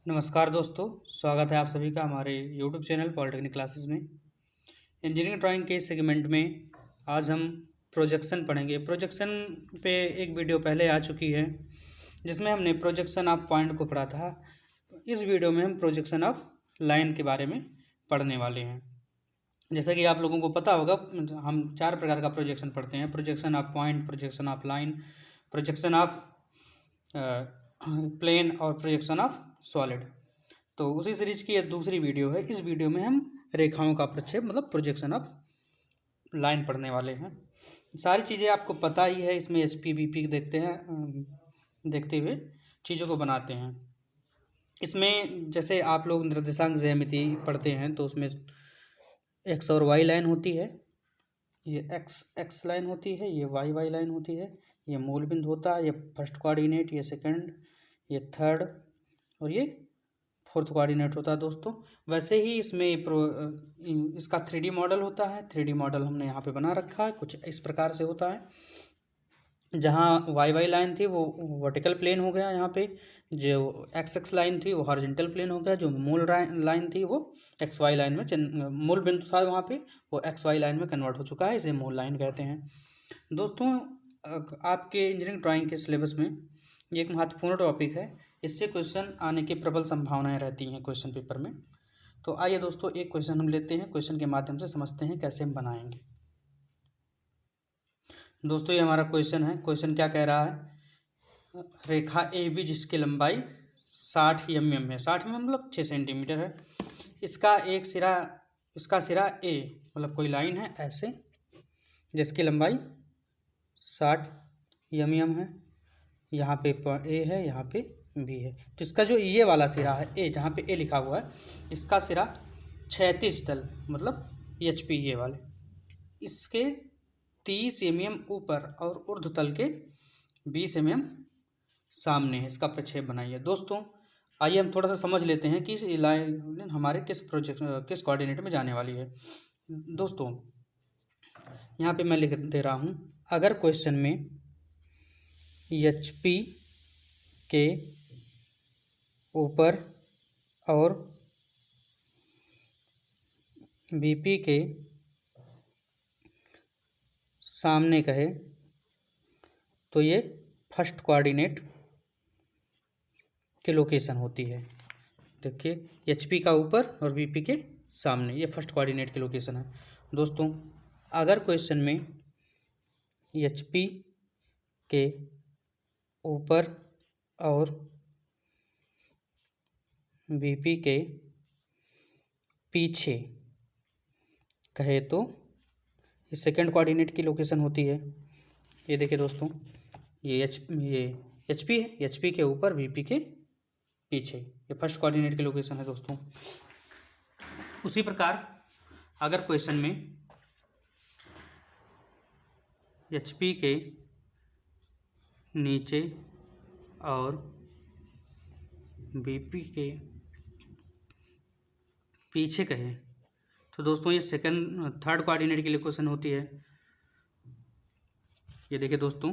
नमस्कार दोस्तों, स्वागत है आप सभी का हमारे यूट्यूब चैनल पॉलिटेक्निक क्लासेस में। इंजीनियरिंग ड्राइंग के सेगमेंट में आज हम प्रोजेक्शन पढ़ेंगे। प्रोजेक्शन पे एक वीडियो पहले आ चुकी है जिसमें हमने प्रोजेक्शन ऑफ पॉइंट को पढ़ा था। इस वीडियो में हम प्रोजेक्शन ऑफ लाइन के बारे में पढ़ने वाले हैं। जैसा कि आप लोगों को पता होगा, हम 4 प्रकार का प्रोजेक्शन पढ़ते हैं: projection of point, projection of line, projection of plane और प्रोजेक्शन ऑफ सॉलिड। तो उसी सीरीज की ये दूसरी वीडियो है। इस वीडियो में हम रेखाओं का प्रक्षेप मतलब प्रोजेक्शन ऑफ लाइन पढ़ने वाले हैं। सारी चीज़ें आपको पता ही है। इसमें एच पी बी पी देखते हुए चीज़ों को बनाते हैं। इसमें जैसे आप लोग निर्देशांक ज्यामिति पढ़ते हैं तो उसमें एक्स और वाई लाइन होती है। ये एक्स लाइन होती है, ये वाई लाइन होती है, ये मूल बिंदु होता है, ये फर्स्ट कोऑर्डिनेट, ये सेकंड, ये थर्ड और ये फोर्थ कोऑर्डिनेट होता है दोस्तों। वैसे ही इसमें इसका 3D मॉडल होता है। 3D मॉडल हमने यहाँ पे बना रखा है, कुछ इस प्रकार से होता है। जहाँ वाई लाइन थी वो वर्टिकल प्लेन हो गया, यहाँ पे जो एक्स लाइन थी वो हॉरिजॉन्टल प्लेन हो गया, जो मूल लाइन थी वो एक्स वाई लाइन में मूल बिंदु था वहाँ पे वो एक्स वाई लाइन में कन्वर्ट हो चुका है। इसे मूल लाइन कहते हैं दोस्तों। आपके इंजीनियरिंग ड्राइंग के सिलेबस में ये एक महत्वपूर्ण टॉपिक है। इससे क्वेश्चन आने की प्रबल संभावनाएं रहती हैं क्वेश्चन पेपर में। तो आइए दोस्तों, एक क्वेश्चन हम लेते हैं, क्वेश्चन के माध्यम से समझते हैं कैसे हम बनाएंगे। दोस्तों ये हमारा क्वेश्चन है। क्वेश्चन क्या कह रहा है? रेखा ए बी जिसकी लंबाई 60 mm है, 60 में मतलब 6 सेंटीमीटर है। इसका सिरा ए मतलब कोई लाइन है ऐसे जिसकी लंबाई 60 mm है। यहाँ पे ए है, यहाँ पे बी है। तो इसका जो ये वाला सिरा है ए, जहाँ पे ए लिखा हुआ है, इसका सिरा क्षैतिज तल मतलब एच पी ये वाले इसके 30 mm ऊपर और ऊर्ध्व तल के 20 mm सामने है। इसका प्रक्षेप बनाइए। दोस्तों आइए हम थोड़ा सा समझ लेते हैं कि लाइन हमारे किस कोऑर्डिनेट में जाने वाली है। दोस्तों यहाँ पे मैं लिख दे रहा हूँ, अगर क्वेश्चन में एच पी के ऊपर और बीपी के सामने कहे तो ये फर्स्ट कोऑर्डिनेट की लोकेशन होती है। देखिए एच पी का ऊपर और बीपी के सामने, ये फर्स्ट कोऑर्डिनेट की लोकेशन है। दोस्तों अगर क्वेश्चन में एच पी के ऊपर और बीपी के पीछे कहे तो ये सेकंड कोऑर्डिनेट की लोकेशन होती है। ये देखिए दोस्तों, ये एच पी है, एच पी के ऊपर बीपी के पीछे, ये फर्स्ट कोऑर्डिनेट की लोकेशन है दोस्तों। उसी प्रकार अगर क्वेश्चन में एच पी के नीचे और बीपी के पीछे कहे तो दोस्तों ये थर्ड कोऑर्डिनेट की लोकेशन होती है। ये देखिए दोस्तों,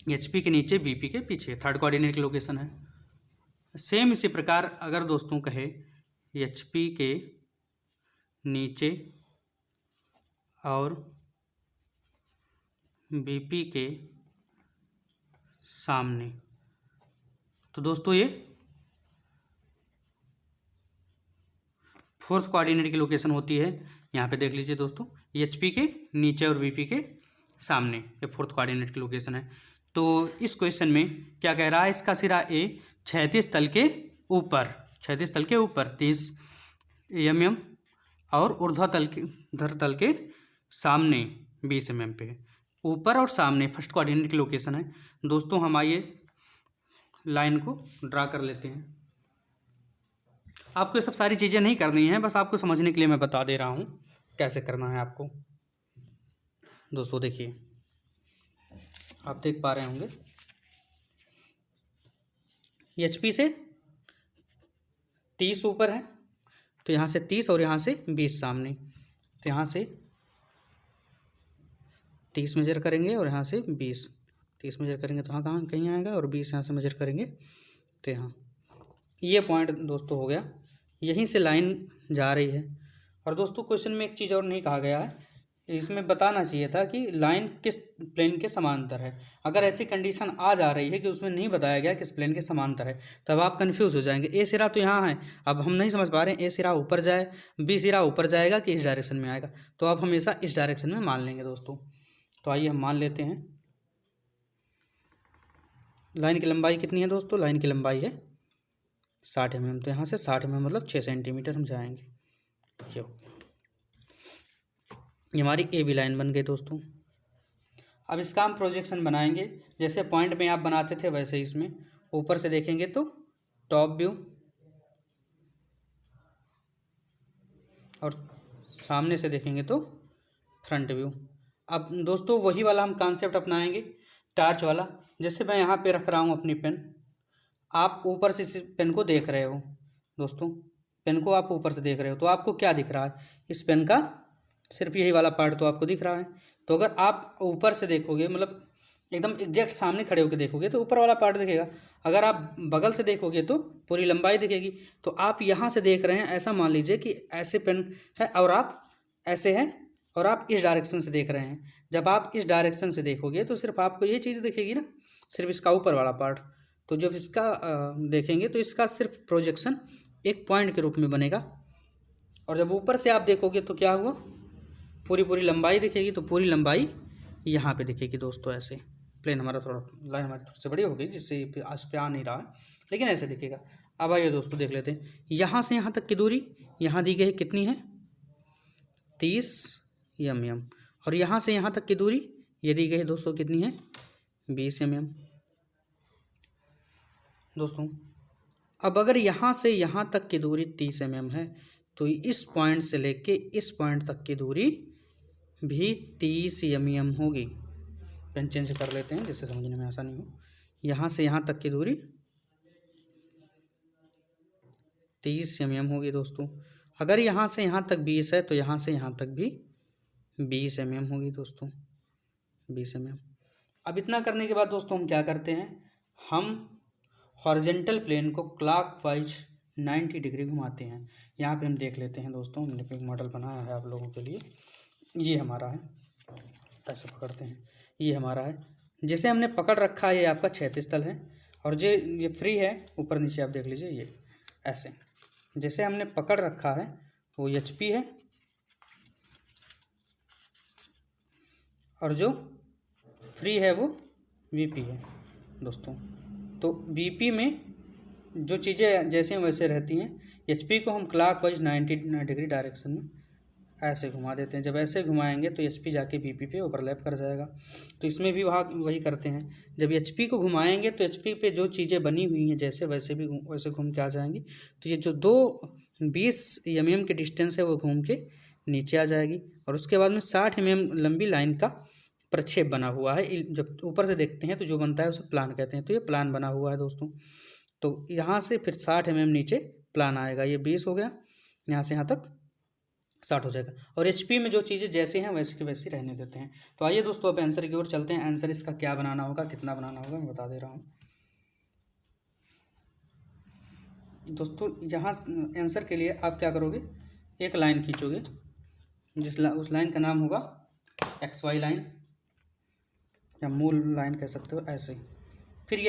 एच पी के नीचे बीपी के पीछे थर्ड कोऑर्डिनेट की लोकेशन है। सेम इसी प्रकार अगर दोस्तों कहे एच पी के नीचे और बीपी के सामने, तो दोस्तों ये फोर्थ कोऑर्डिनेट की लोकेशन होती है। यहाँ पे देख लीजिए दोस्तों, एच पी के नीचे और बीपी के सामने, ये फोर्थ कोऑर्डिनेट की लोकेशन है। तो इस क्वेश्चन में क्या कह रहा है? इसका सिरा ए क्षैतिज तल के ऊपर 30 mm और ऊर्ध्वाधर तल के सामने 20 mm पे, ऊपर और सामने फर्स्ट कोऑर्डिनेट की लोकेशन है। दोस्तों हम आइए लाइन को ड्रा कर लेते हैं। आपको ये सब सारी चीज़ें नहीं करनी है, बस आपको समझने के लिए मैं बता दे रहा हूँ कैसे करना है आपको। दोस्तों देखिए, आप देख पा रहे होंगे एच पी से 30 ऊपर है, तो यहाँ से 30 और यहाँ से 20 सामने, तो यहाँ से 30 मेजर करेंगे और यहाँ से 20 मेजर करेंगे तो हाँ कहाँ कहीं आएगा, और 20 यहाँ से मेजर करेंगे तो यहाँ ये पॉइंट दोस्तों हो गया, यहीं से लाइन जा रही है। और दोस्तों क्वेश्चन में एक चीज़ और नहीं कहा गया है, इसमें बताना चाहिए था कि लाइन किस प्लेन के समांतर है। अगर ऐसी कंडीशन आ जा रही है कि उसमें नहीं बताया गया किस प्लेन के समांतर है, तब आप कंफ्यूज हो जाएंगे। ए सिरा तो यहाँ है, अब हम नहीं समझ पा रहे हैं ए सिरा ऊपर जाए, बी सिरा ऊपर जाएगा कि इस डायरेक्शन में आएगा, तो आप हमेशा इस डायरेक्शन में मान लेंगे दोस्तों। तो आइए हम मान लेते हैं। लाइन की लंबाई कितनी है दोस्तों? लाइन की लंबाई है 60 mm। तो यहाँ से 60 mm मतलब 6 सेंटीमीटर हम जाएंगे। ये हो गया, ये हमारी ए बी लाइन बन गई दोस्तों। अब इसका हम प्रोजेक्शन बनाएंगे, जैसे पॉइंट में आप बनाते थे वैसे ही इसमें ऊपर से देखेंगे तो टॉप व्यू, और सामने से देखेंगे तो फ्रंट व्यू। अब दोस्तों वही वाला हम कॉन्सेप्ट अपनाएंगे, टार्च वाला। जैसे मैं यहाँ पे रख रहा हूँ अपनी पेन, आप ऊपर से इस पेन को देख रहे हो दोस्तों, पेन को आप ऊपर से देख रहे हो, तो आपको क्या दिख रहा है? इस पेन का सिर्फ यही वाला पार्ट तो आपको दिख रहा है। तो अगर आप ऊपर से देखोगे, मतलब एकदम एग्जैक्ट सामने खड़े होकर देखोगे तो ऊपर वाला पार्ट दिखेगा। अगर आप बगल से देखोगे तो पूरी लंबाई दिखेगी। तो आप यहाँ से देख रहे हैं, ऐसा मान लीजिए कि ऐसे पेन है और आप ऐसे हैं और आप इस डायरेक्शन से देख रहे हैं। जब आप इस डायरेक्शन से देखोगे तो सिर्फ आपको ये चीज़ दिखेगी ना, सिर्फ इसका ऊपर वाला पार्ट। तो जब इसका देखेंगे तो इसका सिर्फ प्रोजेक्शन एक पॉइंट के रूप में बनेगा। और जब ऊपर से आप देखोगे तो क्या हुआ, पूरी लंबाई दिखेगी। तो पूरी लंबाई यहाँ पे दिखेगी दोस्तों, ऐसे। प्लेन हमारा थोड़ा, लाइन हमारी थोड़ी सी बड़ी हो गई जिससे आस पे आ नहीं रहा है, लेकिन ऐसे दिखेगा। अब आइए दोस्तों देख लेते हैं, यहाँ से यहाँ तक की दूरी यहाँ दी गई है, कितनी है? 30 mm। और यहाँ से यहाँ तक की दूरी ये दी गई है दोस्तों, कितनी है? 20 mm दोस्तों। अब अगर यहाँ से यहाँ तक की दूरी 30 mm है, तो इस पॉइंट से लेके इस पॉइंट तक की दूरी भी 30 mm होगी। पेन चेंज कर लेते हैं जिससे समझने में आसानी हो। यहाँ से यहाँ तक की दूरी 30 mm होगी दोस्तों। अगर यहाँ से यहाँ तक 20 है तो यहाँ से यहाँ तक भी 20 mm होगी दोस्तों, 20 mm। अब इतना करने के बाद दोस्तों हम क्या करते हैं, हम हॉरिजेंटल प्लेन को क्लॉकवाइज 90 डिग्री घुमाते हैं। यहाँ पे हम देख लेते हैं दोस्तों, हमने एक मॉडल बनाया है आप लोगों के लिए। ये हमारा है, ऐसे पकड़ते हैं, ये हमारा है। जिसे हमने पकड़ रखा है ये आपका क्षैतिज तल है, और जो ये फ्री है ऊपर नीचे आप देख लीजिए, ये ऐसे जैसे हमने पकड़ रखा है वो HP है, और जो फ्री है वो VP है दोस्तों। तो VP में जो चीज़ें जैसे वैसे रहती हैं, HP को हम क्लॉकवाइज 90 डिग्री डायरेक्शन में ऐसे घुमा देते हैं। जब ऐसे घुमाएंगे तो HP जाके VP पे ओवरलैप कर जाएगा। तो इसमें भी वही करते हैं, जब HP को घुमाएंगे तो HP पे जो चीज़ें बनी हुई हैं जैसे वैसे भी वैसे घूम के आ जाएंगी। तो ये जो 20 mm की डिस्टेंस है वो घूम के नीचे आ जाएगी, और उसके बाद में 60 mm लंबी लाइन का प्रक्षेप बना हुआ है। जब ऊपर से देखते हैं तो जो बनता है उसे प्लान कहते हैं। तो ये प्लान बना हुआ है दोस्तों। तो यहाँ से फिर 60 mm नीचे प्लान आएगा, ये 20 हो गया, यहाँ से यहाँ तक 60 हो जाएगा। और HP में जो चीज़ें जैसे हैं वैसे की वैसी रहने देते हैं। तो आइए दोस्तों अब आंसर की ओर चलते हैं। आंसर इसका क्या बनाना होगा, कितना बनाना होगा, मैं बता दे रहा हूँ दोस्तों। यहाँ आंसर के लिए आप क्या करोगे, एक लाइन खींचोगे, उस लाइन का नाम होगा XY लाइन या मूल लाइन कह सकते हो, ऐसे। फिर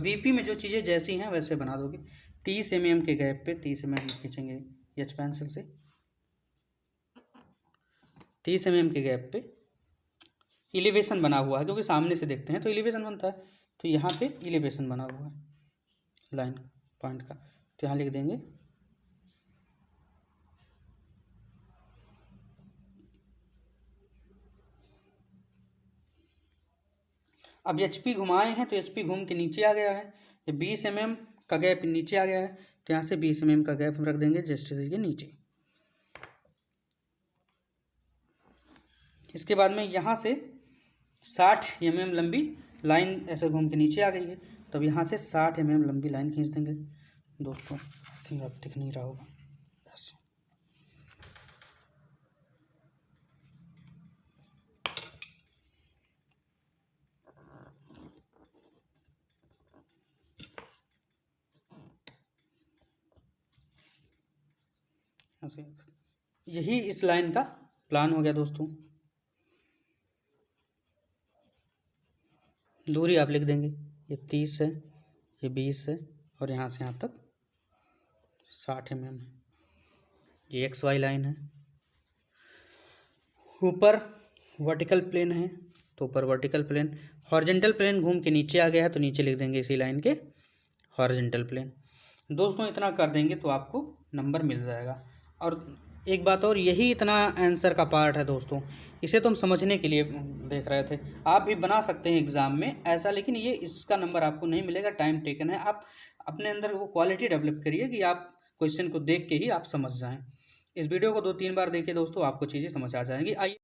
VP में जो चीज़ें जैसी हैं वैसे बना दोगे। 30 mm के गैप पे 30 mm खींचेंगे H पेंसिल से, 30 mm के गैप पे एलिवेशन बना हुआ है, क्योंकि सामने से देखते हैं तो एलिवेशन बनता है। तो यहाँ पे एलिवेशन बना हुआ है लाइन पॉइंट का, तो यहाँ लिख देंगे अब HP घुमाए हैं तो HP घूम के नीचे आ गया है। ये 20 mm का गैप नीचे आ गया है, तो यहाँ से 20 mm का गैप हम रख देंगे जस्ट इसी के नीचे। इसके बाद में यहाँ से 60 mm लंबी लाइन ऐसे घूम के नीचे आ गई है, तब यहाँ से 60 mm लंबी लाइन खींच देंगे दोस्तों। थिंक अब दिख नहीं रहा होगा ऐसे। से यही इस लाइन का प्लान हो गया दोस्तों। दूरी आप लिख देंगे, ये 30 है, ये 20 है, और यहाँ से यहाँ तक 60 mm है। ये XY लाइन है। ऊपर वर्टिकल प्लेन है, तो ऊपर वर्टिकल प्लेन, हॉरिजेंटल प्लेन घूम के नीचे आ गया है, तो नीचे लिख देंगे इसी लाइन के हॉरिजेंटल प्लेन। दोस्तों इतना कर देंगे तो आपको नंबर मिल जाएगा। और एक बात और, यही इतना आंसर का पार्ट है दोस्तों, इसे तो हम समझने के लिए देख रहे थे। आप भी बना सकते हैं एग्ज़ाम में ऐसा, लेकिन ये इसका नंबर आपको नहीं मिलेगा, टाइम टेकन है। आप अपने अंदर वो क्वालिटी डेवलप करिए कि आप क्वेश्चन को देख के ही आप समझ जाएं। इस वीडियो को 2-3 बार देखिए दोस्तों, आपको चीज़ें समझ आ जाएंगी। आइए